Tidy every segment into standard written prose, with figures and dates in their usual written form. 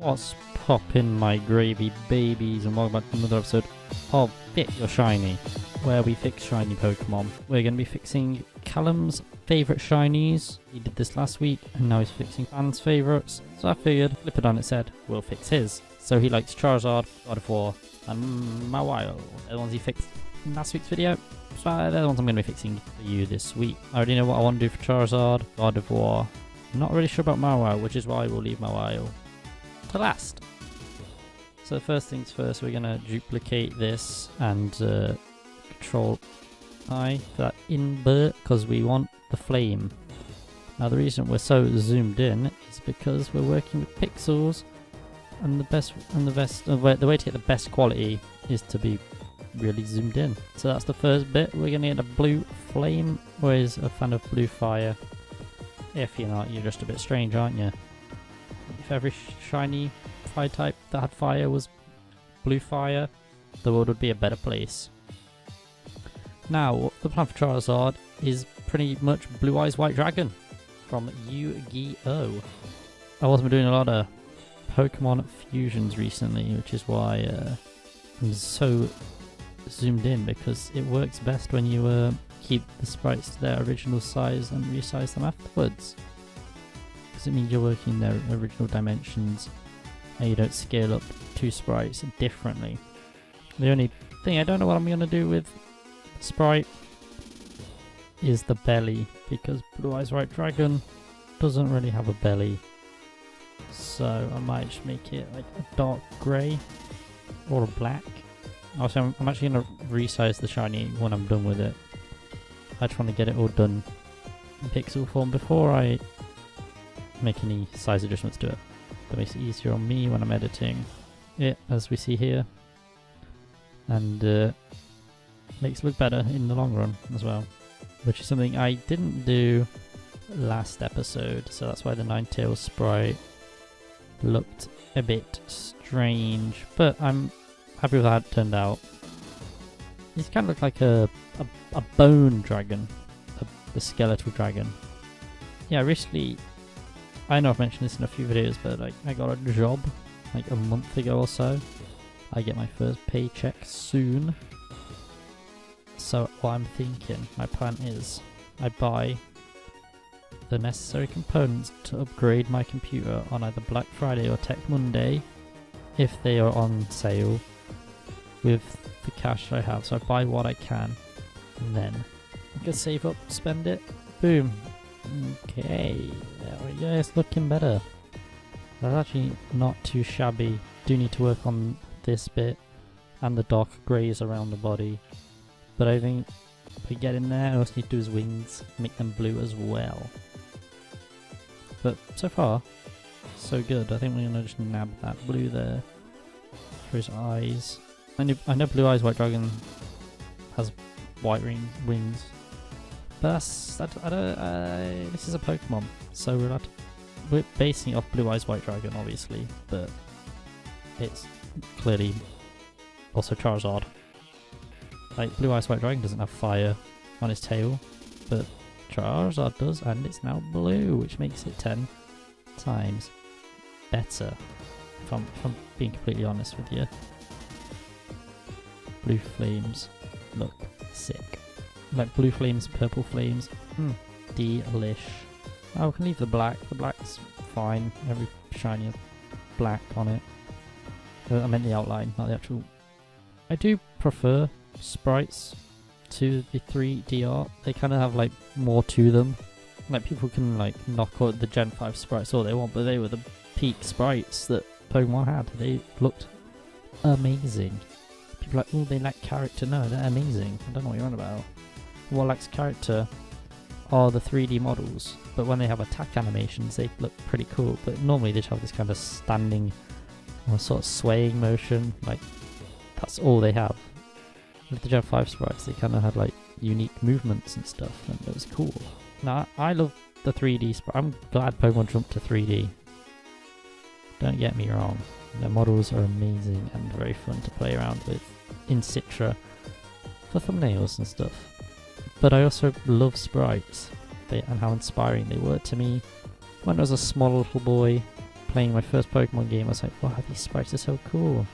What's poppin', my gravy babies, and welcome back to another episode of Fit Your Shiny, where we fix shiny Pokemon. We're going to be fixing Callum's favourite shinies. He did this last week, and now he's fixing fans' favourites. So I figured, flip it on its head, we'll fix his. So he likes Charizard, Gardevoir, and Mawile. They're the ones he fixed in last week's video. So they're the ones I'm going to be fixing for you this week. I already know what I want to do for Charizard, Gardevoir. I'm not really sure about Mawile, which is why we'll leave Mawile to last. So first things first, we're going to duplicate this and control I for that invert because we want the flame. Now the reason we're so zoomed in is because we're working with pixels, and the way to get the best quality is to be really zoomed in. So that's the first bit. We're going to get a blue flame. Always a fan of blue fire. If you're not, you're just a bit strange, aren't you? If every shiny fire type that had fire was blue fire, the world would be a better place. Now, the plan for Charizard is pretty much Blue Eyes White Dragon from Yu-Gi-Oh! I wasn't doing a lot of Pokemon fusions recently, which is why I'm so zoomed in, because it works best when you keep the sprites to their original size and resize them afterwards. Because it means you're working in their original dimensions and you don't scale up two sprites differently. The only thing I don't know what I'm going to do with the sprite is the belly, because Blue Eyes White Dragon doesn't really have a belly. So I might just make it like a dark grey or a black. Also, I'm actually going to resize the shiny when I'm done with it. I just want to get it all done in pixel form before I make any size adjustments to it. That makes it easier on me when I'm editing it, as we see here, and makes it look better in the long run as well, which is something I didn't do last episode, so that's why the Ninetales sprite looked a bit strange, but I'm happy with how it turned out. He's kind of look like a bone dragon, a skeletal dragon. Yeah, recently, I know I've mentioned this in a few videos, but like I got a job like a month ago or so. I get my first paycheck soon. So what I'm thinking, my plan is, I buy the necessary components to upgrade my computer on either Black Friday or Tech Monday, if they are on sale, with the cash I have. So I buy what I can, and then I can save up, spend it, boom. Okay, there we go, it's looking better. That's actually not too shabby. Do need to work on this bit and the dark greys around the body, but I think if we get in there, I also need to do his wings, make them blue as well. But so far, so good. I think we're gonna just nab that blue there for his eyes. I know Blue Eyes White Dragon has white wings. But this is a Pokemon, so we're basing it off Blue Eyes White Dragon, obviously, but it's clearly also Charizard. Like, Blue Eyes White Dragon doesn't have fire on his tail, but Charizard does, and it's now blue, which makes it 10 times better, if I'm being completely honest with you. Blue flames look sick. Like blue flames, purple flames. Delish. Oh, we can leave the black. The black's fine. Every shiny has black on it. I meant the outline, not the actual. I do prefer sprites to the 3D art. They kind of have like more to them. Like, people can like knock out the Gen 5 sprites all they want, but they were the peak sprites that Pokemon had. They looked amazing. People are like, oh, they lack character. No, they're amazing. I don't know what you're on about. What lacks character are the 3D models, but when they have attack animations, they look pretty cool. But normally they just have this kind of standing or sort of swaying motion. Like, that's all they have. With the Gen 5 sprites, they kind of had like unique movements and stuff, and it was cool. Now, I love the 3D sprite. I'm glad Pokemon jumped to 3D. Don't get me wrong. Their models are amazing and very fun to play around with in Citra for thumbnails and stuff. But I also love sprites and how inspiring they were to me when I was a small little boy playing my first Pokemon game, I was like, wow, these sprites are so cool.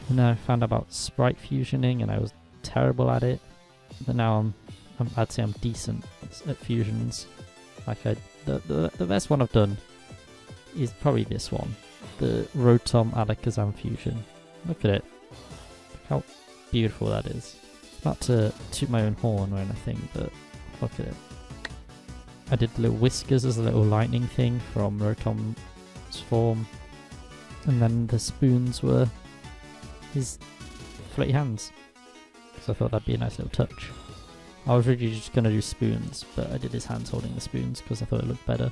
And then I found out about sprite fusioning, and I was terrible at it. But now I'd say I'm decent at fusions. Like the best one I've done is probably this one, the Rotom Alakazam fusion. Look at it. Look how beautiful that is. Not to toot my own horn or anything, but look at it. I did the little whiskers as a little lightning thing from Rotom's form, and then the spoons were his floaty hands. So I thought that'd be a nice little touch. I was really just going to do spoons, but I did his hands holding the spoons because I thought it looked better.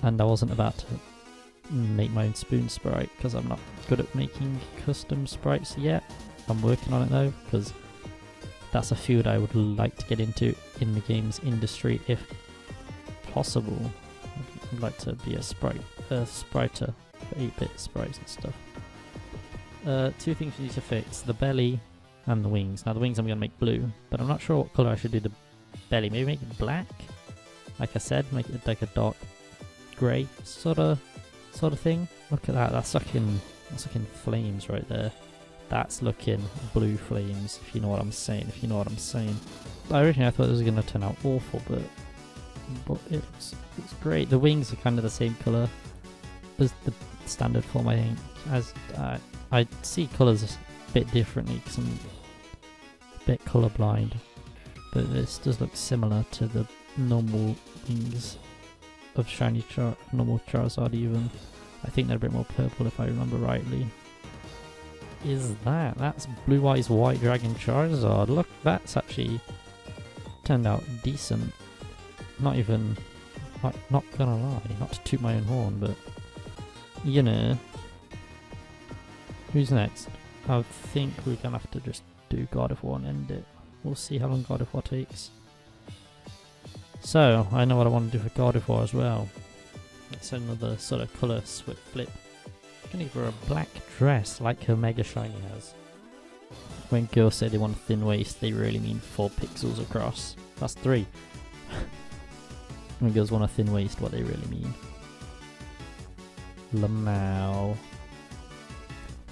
And I wasn't about to make my own spoon sprite because I'm not good at making custom sprites yet. I'm working on it though, because that's a field I would like to get into in the games industry if possible. I'd like to be a spriter for 8-bit sprites and stuff. Two things we need to fix: the belly and the wings. Now the wings I'm going to make blue, but I'm not sure what colour I should do the belly. Maybe make it black? Like I said, make it like a dark grey sort of thing. Look at that, that's looking flames right there. That's looking blue flames, if you know what I'm saying, Originally I thought it was going to turn out awful, but it's great. The wings are kind of the same colour as the standard form, I think. As I see colours a bit differently because I'm a bit colourblind, but this does look similar to the normal wings of shiny normal Charizard even. I think they're a bit more purple if I remember rightly. That's Blue Eyes White Dragon Charizard. Look, that's actually turned out decent. Not gonna lie, not to toot my own horn, but you know. Who's next? I think we're gonna have to just do Gardevoir and end it. We'll see how long Gardevoir takes. So, I know what I want to do for Gardevoir as well. It's another sort of colour flip. I'm gonna give her a black dress like her Mega Shiny has. When girls say they want a thin waist, they really mean 4 pixels across. That's 3. When girls want a thin waist, what they really mean. Lamau.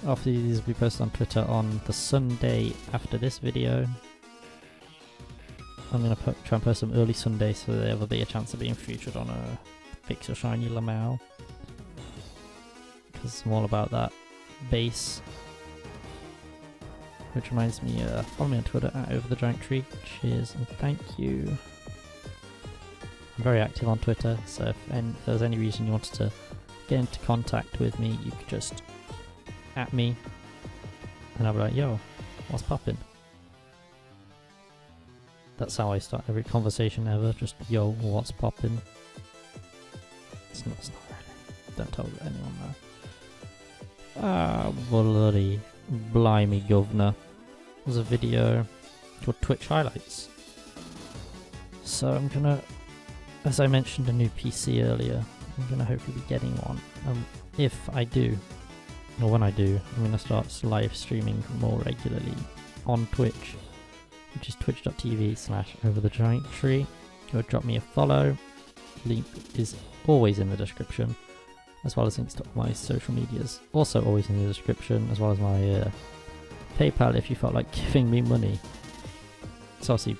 After these will be posted on Twitter on the Sunday after this video. I'm going to try and post them early Sunday so there will be a chance of being featured on a Fix Your Shiny Lamau. Because I'm all about that base. Which reminds me, follow me on Twitter at Overthegiantree. Cheers and thank you. I'm very active on Twitter, so if there's any reason you wanted to get into contact with me, you could just at me and I'll be like, yo, what's poppin'? That's how I start every conversation ever, just yo, what's poppin'? It's not really. Don't tell anyone that. Ah, bloody blimey governor. There's a video called Twitch Highlights. So I'm gonna, as I mentioned a new PC earlier, I'm gonna hopefully be getting one. If I do, or when I do, I'm gonna start live streaming more regularly on Twitch, which is twitch.tv/Overthegiantree. Go drop me a follow. Link is always in the description, as well as links to all my social medias. Also always in the description, as well as my PayPal if you felt like giving me money. So obviously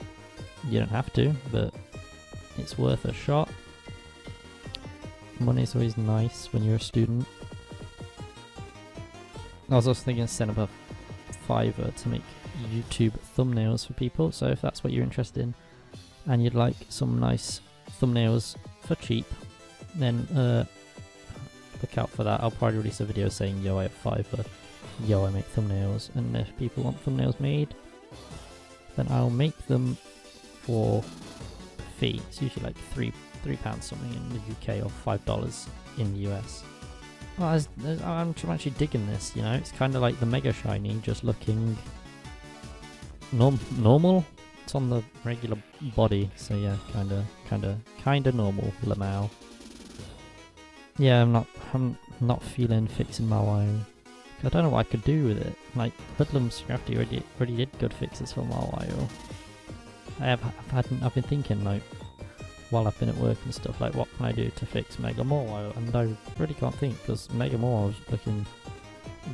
you don't have to, but it's worth a shot. Money is always nice when you're a student. I was also thinking of setting up a Fiverr to make YouTube thumbnails for people, so if that's what you're interested in and you'd like some nice thumbnails for cheap, then look out for that. I'll probably release a video saying, yo, I have Fiverr, yo, I make thumbnails, and if people want thumbnails made, then I'll make them for a fee. It's usually like £3 something in the UK or $5 in the US. Well, I'm actually digging this, you know, it's kind of like the Mega Shiny, just looking normal. It's on the regular body, so yeah, kinda normal Lamau. Yeah, I'm not feeling fixing Mawile. I don't know what I could do with it. Like, HoodlumScrafty already did good fixes for Mawile. I've been thinking, like, while I've been at work and stuff, like what can I do to fix Mega Maw? And I really can't think, because Mega Maw is looking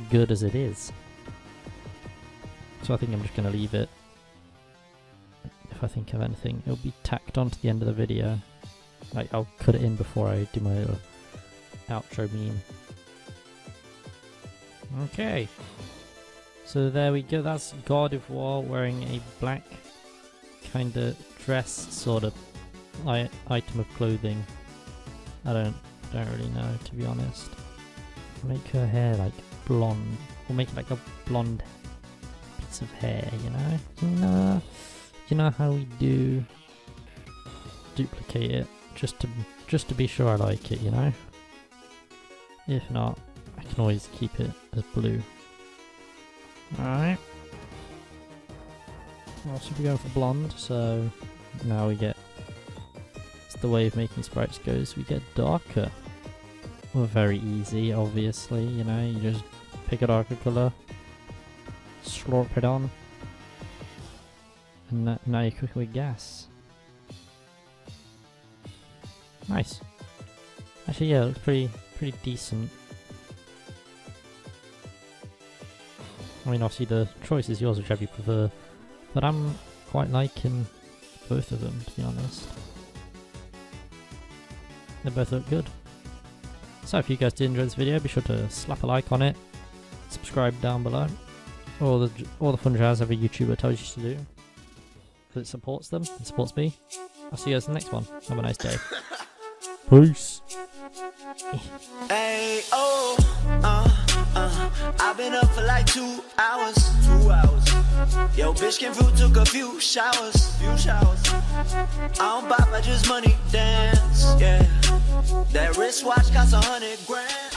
good as it is. So I think I'm just going to leave it. If I think of anything, it'll be tacked on to the end of the video. Like, I'll cut it in before I do my little outro meme. Okay. So there we go, that's Gardevoir wearing a black kind of dress sort of item of clothing. I don't really know, to be honest. Make her hair like blonde, or make it like a blonde piece of hair, you know? You know how we do duplicate it, just to be sure I like it, you know? If not, I can always keep it as blue. Alright. Also we're going for blonde, so now we get, it's the way of making sprites goes, we get darker. Well, very easy, obviously, you know, you just pick a darker colour, slurp it on, and now you're cooking with gas. Nice. Actually, yeah, it looks pretty decent. I mean, obviously the choice is yours, whichever you prefer, but I'm quite liking both of them, to be honest. They both look good. So if you guys did enjoy this video, be sure to slap a like on it, subscribe down below, all the fun jazz every YouTuber tells you to do, because it supports them, it supports me. I'll see you guys in the next one. Have a nice day. Peace. Hey, oh, I've been up for like 2 hours. 2 hours. Yo, bitch came through, took a few showers. I don't pop, I just money dance. Yeah, that wristwatch costs 100 grand.